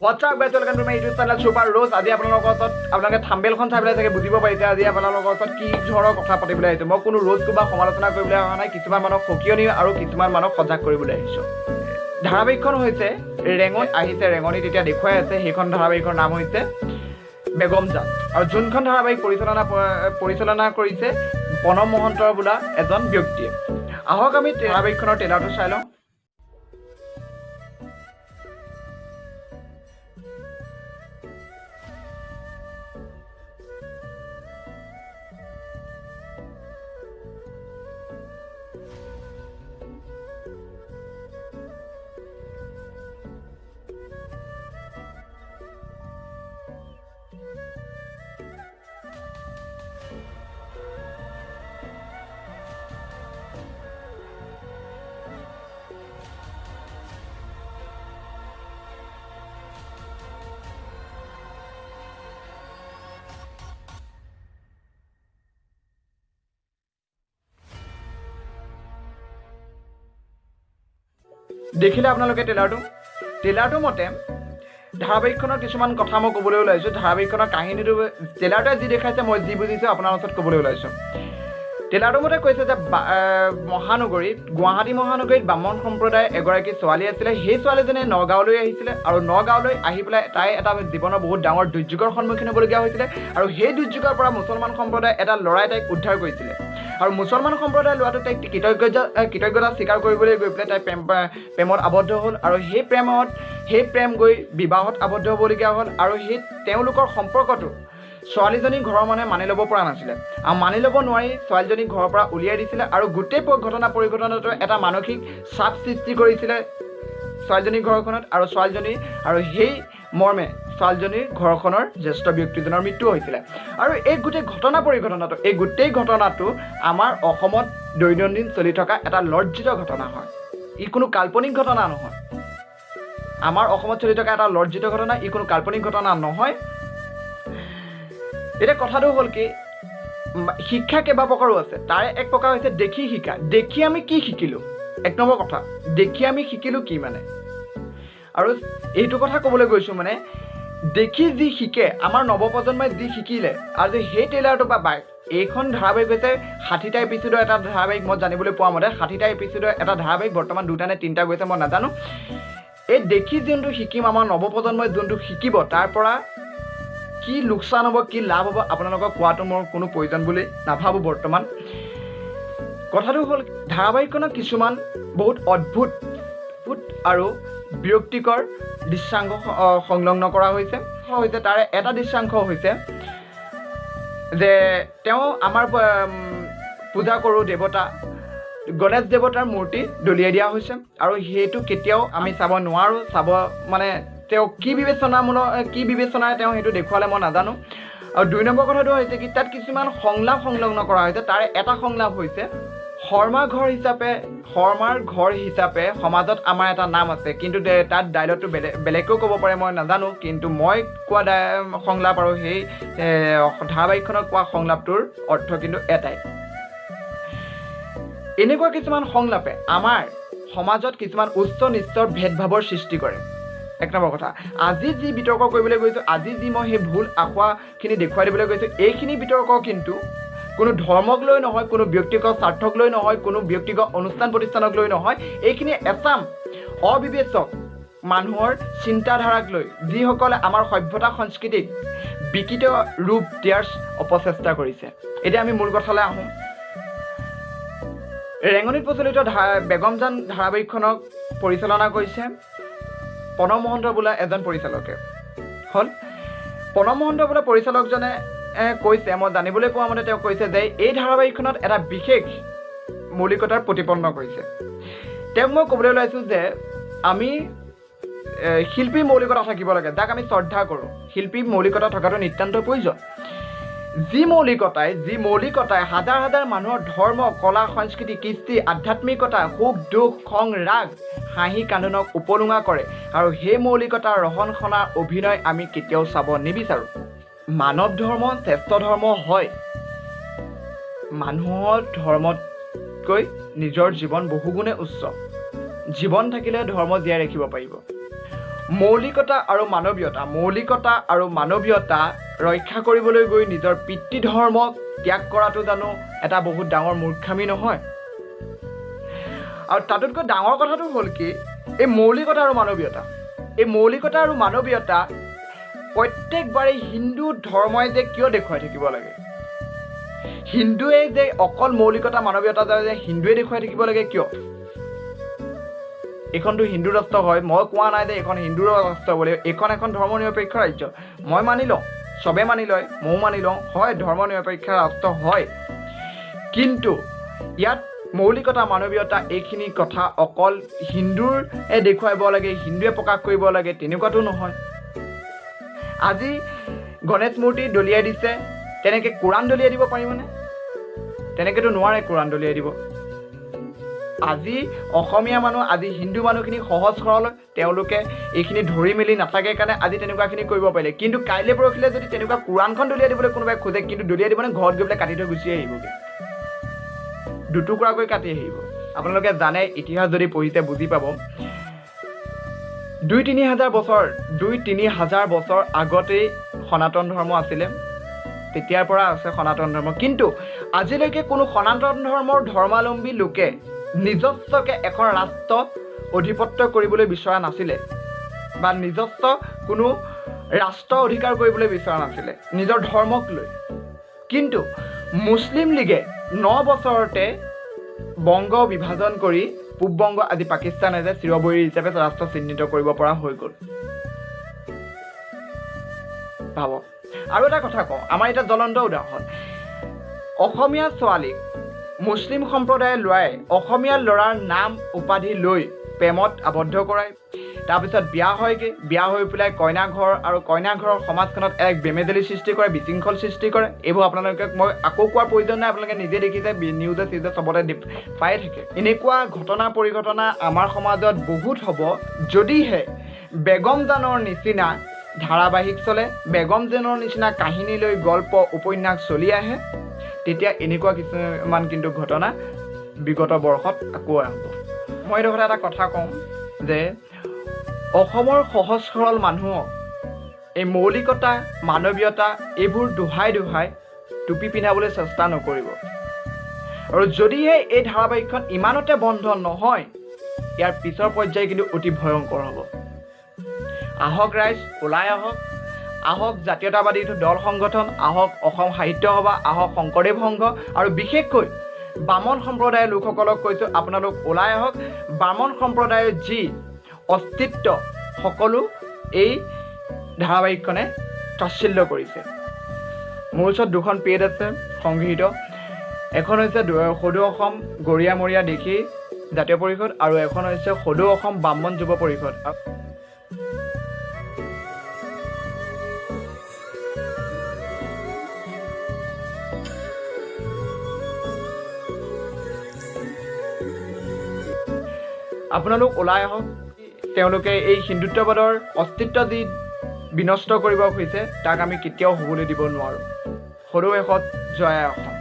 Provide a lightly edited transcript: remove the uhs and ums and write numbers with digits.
WhatsApp বেচ welcome to my YouTube channel ছুপাৰ ৰোজ। আজি আপোনালোকৰ ওচৰত আপোনালোকে থাম্বেলখন চাই পেলাই চাগে বুজিব পাৰিছে আজি আপোনালোকৰ ওচৰত কি ধৰণৰ কথা পাতিবলৈ আহিছোঁ। মই কোনো ৰোজ বা সমালোচনা কৰিবলৈ অহা নাই, কিছুমান মানুহক সকিয়নি আৰু কিছুমান মানুহক সজাগ কৰিবলৈ আহিছোঁ। ধাৰাবাহিকখন হৈছে ৰেঙত আহিছে, ৰেঙনিত এতিয়া দেখুৱাই আছে। সেইখন ধাৰাবাহিকৰ নাম হৈছে বেগমজান আৰু যোনখন ধাৰাবাহিক পৰিচালনা কৰিছে প্ৰণৱ মহন্তৰ বোলা এজন ব্যক্তিয়ে। আহক আমি ধাৰাবাহিকখনৰ ট্ৰেইলাৰটো চাই লওঁ। দেখিলে আপোনালোকে ট্ৰেইলাৰটো মতে ধাৰাবাহিকখনৰ কিছুমান কথা মই ক'বলৈ ওলাইছোঁ। ধাৰাবাহিকখনৰ কাহিনীটো ট্ৰেইলাৰটোৱে যি দেখাইছে মই যি বুজিছোঁ আপোনাৰ ওচৰত ক'বলৈ ওলাইছোঁ। ট্ৰেইলাৰটোৰ মতে কৈছে যে গুৱাহাটী মহানগৰীত বামন সম্প্ৰদায়ৰ এগৰাকী ছোৱালী আছিলে। সেই ছোৱালীজনীয়ে নগাঁৱলৈ আহিছিলে আৰু নগাঁৱলৈ আহি পেলাই তাই এটা জীৱনৰ বহুত ডাঙৰ দুৰ্যোগৰ সন্মুখীন হ'বলগীয়া হৈছিলে আৰু সেই দুৰ্যোগৰ পৰা মুছলমান সম্প্ৰদায়ে এটা ল'ৰাই তাইক উদ্ধাৰ কৰিছিলে আৰু মুছলমান সম্প্ৰদায়ৰ ল'ৰাটো তাইক কৃতজ্ঞতা স্বীকাৰ কৰিবলৈ গৈ পেলাই তাই প্ৰেমত আবদ্ধ হ'ল আৰু সেই প্ৰেম গৈ বিবাহত আবদ্ধ হ'বলগীয়া হ'ল আৰু সেই তেওঁলোকৰ সম্পৰ্কটো ছোৱালীজনীৰ ঘৰৰ মানুহে মানি ল'ব পৰা নাছিলে আৰু মানি ল'ব নোৱাৰি ছোৱালীজনীক ঘৰৰ পৰা উলিয়াই দিছিলে আৰু গোটেই ঘটনা পৰিঘটনাটো এটা মানসিক চাপ সৃষ্টি কৰিছিলে ছোৱালীজনীৰ ঘৰখনত আৰু সেই মৰ্মে ছোৱালীজনীৰ ঘৰখনৰ জ্যেষ্ঠ ব্যক্তিজনৰ মৃত্যু হৈছিলে। আৰু এই গোটেই ঘটনাটো আমাৰ অসমত দৈনন্দিন চলি থকা এটা লজ্জিত ঘটনা হয়। ই কোনো কাল্পনিক ঘটনা নহয়। আমাৰ অসমত চলি থকা এটা লজ্জিত ঘটনা, ই কোনো কাল্পনিক ঘটনা নহয়। এতিয়া কথাটো হ'ল কি, শিক্ষা কেইবা প্ৰকাৰো আছে। তাৰে এক প্ৰকাৰ হৈছে দেখি শিকা। দেখি আমি কি শিকিলোঁ? এক নম্বৰ কথা, দেখি আমি শিকিলোঁ কি মানে? আৰু এইটো কথা ক'বলৈ গৈছোঁ মানে দেখি যি শিকে, আমাৰ নৱপ্ৰজন্মই যি শিকিলে আৰু সেই ট্ৰেইলাৰটো বা এইখন ধাৰাবাহিক হৈছে 60টা এপিছ'ডৰ এটা ধাৰাবাহিক। মই জানিবলৈ পোৱা মতে 60টা এপিছ'ডৰ এটা ধাৰাবাহিক, বৰ্তমান 2টা নে 3টা গৈছে মই নাজানো। এই দেখি যোনটো শিকিম, আমাৰ নৱপ্ৰজন্মই যোনটো শিকিব, তাৰ পৰা কি লোকচান হ'ব কি লাভ হ'ব আপোনালোকক কোৱাটো মোৰ কোনো প্ৰয়োজন বুলি নাভাবোঁ বৰ্তমান। কথাটো হ'ল ধাৰাবাহিকখনত কিছুমান বহুত অদ্ভুত আৰু বিৰক্তিকৰ দৃশ্যাংশ সংলগ্ন কৰা হৈছে। তাৰে এটা দৃশ্যাংশ হৈছে যে তেওঁ আমাৰ পূজা কৰোঁ দেৱতা গণেশ দেৱতাৰ মূৰ্তি দলিয়াই দিয়া হৈছে আৰু সেইটো কেতিয়াও আমি চাব নোৱাৰোঁ। মানে তেওঁ কি বিবেচনাৰে তেওঁ সেইটো দেখুৱালে মই নাজানো। আৰু 2 নম্বৰ কথাটো হৈছে কি, তাত কিছুমান সংলাপ সংলগ্ন কৰা হৈছে। তাৰে এটা সংলাপ হৈছে শৰ্মাৰ ঘৰ হিচাপে সমাজত আমাৰ এটা নাম আছে, কিন্তু তাত ডাইলগটো বেলেগকেও ক'ব পাৰে মই নাজানো, কিন্তু মই কোৱা সংলাপ আৰু সেই ধাৰাবাহিকখনত কোৱা সংলাপটোৰ অৰ্থ কিন্তু এটাই। এনেকুৱা কিছুমান সংলাপে আমাৰ সমাজত কিছুমান উচ্চ নিচ্চৰ ভেদভাৱৰ সৃষ্টি কৰে। 1 নম্বৰ কথা, আজি যি বিতৰ্ক কৰিবলৈ গৈছোঁ, আজি যি মই সেই ভুল আখুৱাখিনি দেখুৱাই দিবলৈ গৈছোঁ, এইখিনি বিতৰ্ক কিন্তু কোনো ধৰ্মক লৈ নহয়, কোনো ব্যক্তিগত স্বাৰ্থক লৈ নহয়, কোনো ব্যক্তিগত অনুষ্ঠান প্ৰতিষ্ঠানক লৈ নহয়। এইখিনি এচাম অবিবেচক মানুহৰ চিন্তাধাৰাক লৈ, যিসকলে আমাৰ সভ্যতা সংস্কৃতিক বিকৃত ৰূপ দিয়াৰ অপচেষ্টা কৰিছে। এতিয়া আমি মূল কথালৈ আহোঁ। ৰেঙনিত প্ৰচলিত বেগমজান ধাৰাবাহিকখনক পৰিচালনা কৰিছে প্ৰণৱ মহন্ত বোলা এজন পৰিচালকে। প্ৰণৱ মহন্ত বোলা পৰিচালকজনে কৈছে, মই জানিবলৈ পোৱা মতে তেওঁ কৈছে যে এই ধাৰাবাহিকখনত এটা বিশেষ মৌলিকতাৰ প্ৰতিপন্ন কৰিছে। তেওঁক মই ক'বলৈ ওলাইছোঁ যে আমি শিল্পীৰ মৌলিকতা থাকিব লাগে, যাক আমি শ্ৰদ্ধা কৰোঁ। শিল্পীৰ মৌলিকতা থকাটো নিতান্ত প্ৰয়োজন। যি মৌলিকতাই হাজাৰ হাজাৰ মানুহৰ ধৰ্ম, কলা, সংস্কৃতি, কৃষ্টি, আধ্যাত্মিকতা, সুখ, দুখ, খং, ৰাগ, হাঁহি কান্দোনক উপলুঙা কৰে আৰু সেই মৌলিকতাৰ ৰহন সনাৰ অভিনয় আমি কেতিয়াও চাব নিবিচাৰোঁ। মানৱ ধৰ্ম শ্ৰেষ্ঠ ধৰ্ম হয়। মানুহৰ ধৰ্মতকৈ নিজৰ জীৱন বহুগুণে উচ্চ। জীৱন থাকিলে ধৰ্ম জীয়াই ৰাখিব পাৰিব। মৌলিকতা আৰু মানৱীয়তা ৰক্ষা কৰিবলৈ গৈ নিজৰ পিতৃ ধৰ্মক ত্যাগ কৰাটো জানো এটা বহুত ডাঙৰ মূৰ্খামি নহয়? আৰু তাতোতকৈ ডাঙৰ কথাটো হ'ল কি, এই মৌলিকতা আৰু মানৱীয়তা প্ৰত্যেকবাৰেই হিন্দু ধৰ্মই যে কিয় দেখুৱাই থাকিব লাগে? হিন্দুৱে যে অকল মৌলিকতা মানৱীয়তা যে হিন্দুৱে দেখুৱাই থাকিব লাগে কিয়? এইখনতো হিন্দু ৰাষ্ট্ৰ হয়, মই কোৱা নাই যে এইখন হিন্দু ৰাষ্ট্ৰ বুলি। এইখন এখন ধৰ্ম নিৰপেক্ষ ৰাজ্য, মই মানি লওঁ, চবে মানি লয়, ময়ো মানি লওঁ, হয় ধৰ্ম নিৰপেক্ষ ৰাষ্ট্ৰ হয়। কিন্তু ইয়াত মৌলিকতা মানৱীয়তা এইখিনি কথা অকল হিন্দুৰ দেখুৱাব লাগে, হিন্দুৱে প্ৰকাশ কৰিব লাগে তেনেকুৱাতো নহয়। আজি গণেশ মূৰ্তি দলিয়াই দিছে, তেনেকৈ কোৰাণ দলিয়াই দিব পাৰিবনে? তেনেকৈতো নোৱাৰে কোৰাণ দলিয়াই দিব। আজি অসমীয়া মানুহ, আজি হিন্দু মানুহখিনি সহজ সৰল, তেওঁলোকে এইখিনি ধৰি মেলি নাথাকে কাৰণে আজি তেনেকুৱাখিনি কৰিব পাৰিলে। কিন্তু কাইলৈ পৰহিলৈ যদি তেনেকুৱা কোৰাণখন দলিয়াই দিবলৈ কোনোবাই খোজে, কিন্তু দলিয়াই দিব মানে ঘৰত গৈ পেলাই কাটি থৈ গুচি আহিবগৈ, দুটুকুৰাকৈ কাটি আহিব। আপোনালোকে জানে, ইতিহাস যদি পঢ়িছে বুজি পাব। 2-3 হাজাৰ বছৰ আগতেই সনাতন ধৰ্ম আছিলে, তেতিয়াৰ পৰা আছে সনাতন ধৰ্ম। কিন্তু আজিলৈকে কোনো সনাতন ধৰ্মৰ ধৰ্মাৱলম্বী লোকে নিজস্বকৈ এখন ৰাষ্ট্ৰ অধিপত্য কৰিবলৈ বিচৰা নাছিলে, বা নিজস্ব কোনো ৰাষ্ট্ৰ অধিকাৰ কৰিবলৈ বিচৰা নাছিলে নিজৰ ধৰ্মক লৈ। কিন্তু মুছলিম লীগে 9 বছৰতে বংগ বিভাজন কৰি পূব বংগ, আজি পাকিস্তানে যে চিৰবৈৰী হিচাপে ৰাষ্ট্ৰ চিহ্নিত কৰিব পৰা হৈ গ'ল। ভাবক। আৰু এটা কথা কওঁ, আমাৰ এতিয়া জ্বলন্ত উদাহৰণ, অসমীয়া ছোৱালীক মুছলিম সম্প্ৰদায়ৰ ল'ৰাই অসমীয়া ল'ৰাৰ নাম উপাধি লৈ প্ৰেমত আবদ্ধ কৰায়, তাৰপিছত বিয়া হয়গৈ, বিয়া হৈ পেলাই কইনা ঘৰ আৰু কইনা ঘৰৰ সমাজখনত এক বেমেজালি সৃষ্টি কৰে, বিশৃংখল সৃষ্টি কৰে। এইবোৰ আপোনালোকে মই আকৌ কোৱাৰ প্ৰয়োজন নাই, আপোনালোকে নিজে দেখিছে, নিউজে চিউজে চবতে পাই থাকে। এনেকুৱা ঘটনা পৰিঘটনা আমাৰ সমাজত বহুত হ'ব যদিহে বেগম জানৰ নিচিনা ধাৰাবাহিক চলে, বেগম জানৰ নিচিনা কাহিনী লৈ গল্প উপন্যাস চলি আহে, তেতিয়া এনেকুৱা কিছুমান কিন্তু ঘটনা বিগত বৰ্ষত আকৌ আহিব। মই এই কথা এটা কথা কওঁ যে অসমৰ সহজ সৰল মানুহক এই মৌলিকতা মানৱীয়তা এইবোৰ দোহাই টুপি পিন্ধাবলৈ চেষ্টা নকৰিব। আৰু যদিহে এই ধাৰাবাহিকখন ইমানতে বন্ধ নহয়, ইয়াৰ পিছৰ পৰ্যায় কিন্তু অতি ভয়ংকৰ হ'ব। আহক ৰাইজ, ওলাই আহক জাতীয়তাবাদী দল সংগঠন, আহক অসম সাহিত্য সভা, আহক শংকৰদেৱ সংঘ, আৰু বিশেষকৈ বামন সম্প্ৰদায়ৰ লোকসকলক কৈছোঁ, আপোনালোক ওলাই আহক। বামন সম্প্ৰদায়ৰ যি অস্তিত্ব সকলো এই ধাৰাবাহিকখনে তাচ্ছিল্য কৰিছে। মোৰ ওচৰত 2খন পেজ আছে সংগৃহীত, এখন হৈছে সদৌ অসম গৰিয়ামৰীয়া দেখি জাতীয় পৰিষদ, আৰু এখন হৈছে সদৌ অসম ব্ৰাহ্মণ যুৱ পৰিষদ। আপোনালোক ওলাই আহক। তেওঁলোকে এই হিন্দুত্ববাদৰ অস্তিত্ব যি বিনষ্ট কৰিব খুজিছে, তাক আমি কেতিয়াও হ'বলৈ দিব নোৱাৰোঁ। সদৌ এষত জয় অসম।